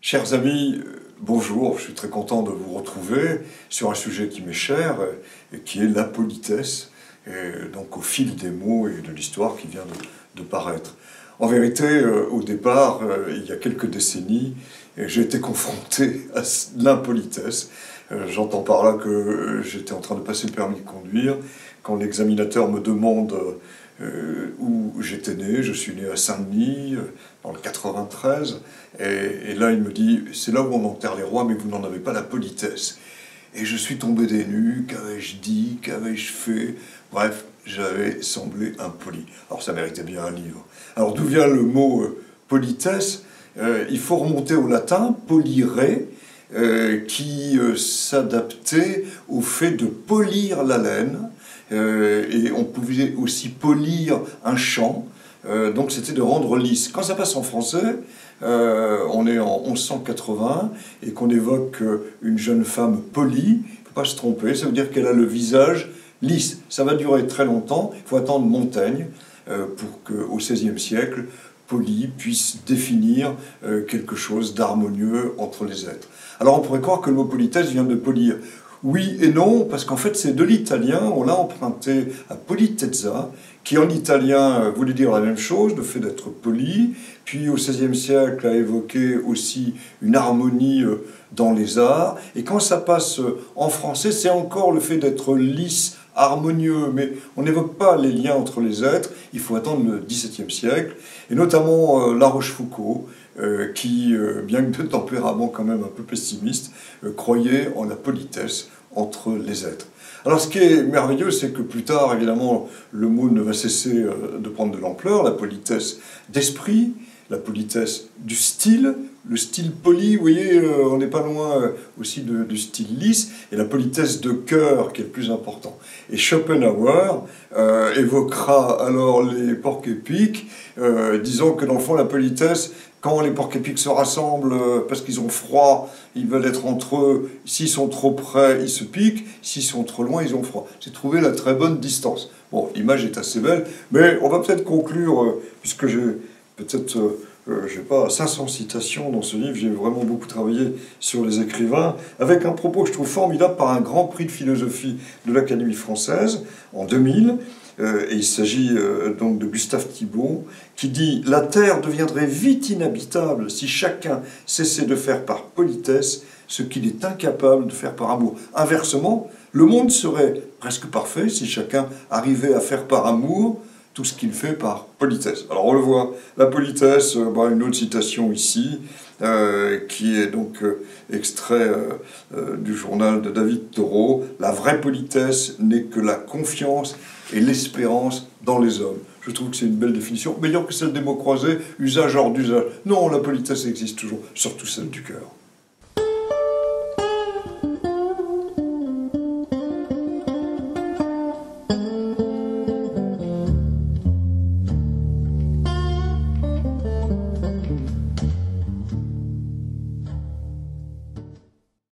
Chers amis, bonjour, je suis très content de vous retrouver sur un sujet qui m'est cher, et qui est la politesse, et donc au fil des mots et de l'histoire qui vient de paraître. En vérité, au départ, il y a quelques décennies, j'ai été confronté à l'impolitesse. J'entends par là que j'étais en train de passer le permis de conduire, quand l'examinateur me demande où j'étais né. Je suis né à Saint-Denis, dans le 93, et là il me dit « c'est là où on enterre les rois, mais vous n'en avez pas la politesse ». Et je suis tombé des nues, qu'avais-je dit, qu'avais-je fait? Bref, j'avais semblé impoli. Alors ça méritait bien un livre. Alors d'où vient le mot politesse? Il faut remonter au latin, polire, qui s'adaptait au fait de polir la laine, et on pouvait aussi polir un champ, donc c'était de rendre lisse. Quand ça passe en français, on est en 1180 et qu'on évoque une jeune femme polie, il ne faut pas se tromper, ça veut dire qu'elle a le visage lisse. Ça va durer très longtemps, il faut attendre Montaigne pour qu'au XVIe siècle, poli puisse définir quelque chose d'harmonieux entre les êtres. Alors on pourrait croire que le mot politesse vient de polir. Oui et non, parce qu'en fait c'est de l'italien, on l'a emprunté à politezza, qui en italien voulait dire la même chose, le fait d'être poli, puis au XVIe siècle a évoqué aussi une harmonie dans les arts, et quand ça passe en français, c'est encore le fait d'être lisse, harmonieux, mais on n'évoque pas les liens entre les êtres, il faut attendre le XVIIe siècle, et notamment La Rochefoucauld, qui, bien que de tempérament quand même un peu pessimiste, croyait en la politesse entre les êtres. Alors ce qui est merveilleux, c'est que plus tard, évidemment, le mot ne va cesser de prendre de l'ampleur, la politesse d'esprit, la politesse du style, le style poli, vous voyez, on n'est pas loin aussi du style lisse, et la politesse de cœur qui est le plus important. Et Schopenhauer évoquera alors les porcs-épics, disant que dans le fond la politesse, quand les porcs-épics se rassemblent parce qu'ils ont froid, ils veulent être entre eux, s'ils sont trop près, ils se piquent, s'ils sont trop loin, ils ont froid. C'est trouver la très bonne distance. Bon, l'image est assez belle, mais on va peut-être conclure, puisque j'ai peut-être, je sais pas, 500 citations dans ce livre, j'ai vraiment beaucoup travaillé sur les écrivains, avec un propos que je trouve formidable par un grand prix de philosophie de l'Académie française, en 2000, et il s'agit donc de Gustave Thiebaud, qui dit « La terre deviendrait vite inhabitable si chacun cessait de faire par politesse ce qu'il est incapable de faire par amour. Inversement, le monde serait presque parfait si chacun arrivait à faire par amour tout ce qu'il fait par politesse. » Alors on le voit, la politesse, une autre citation ici, qui est donc extrait du journal de David Thoreau. « La vraie politesse n'est que la confiance et l'espérance dans les hommes. » Je trouve que c'est une belle définition, meilleure que celle des mots croisés, usage hors d'usage. Non, la politesse existe toujours, surtout celle du cœur.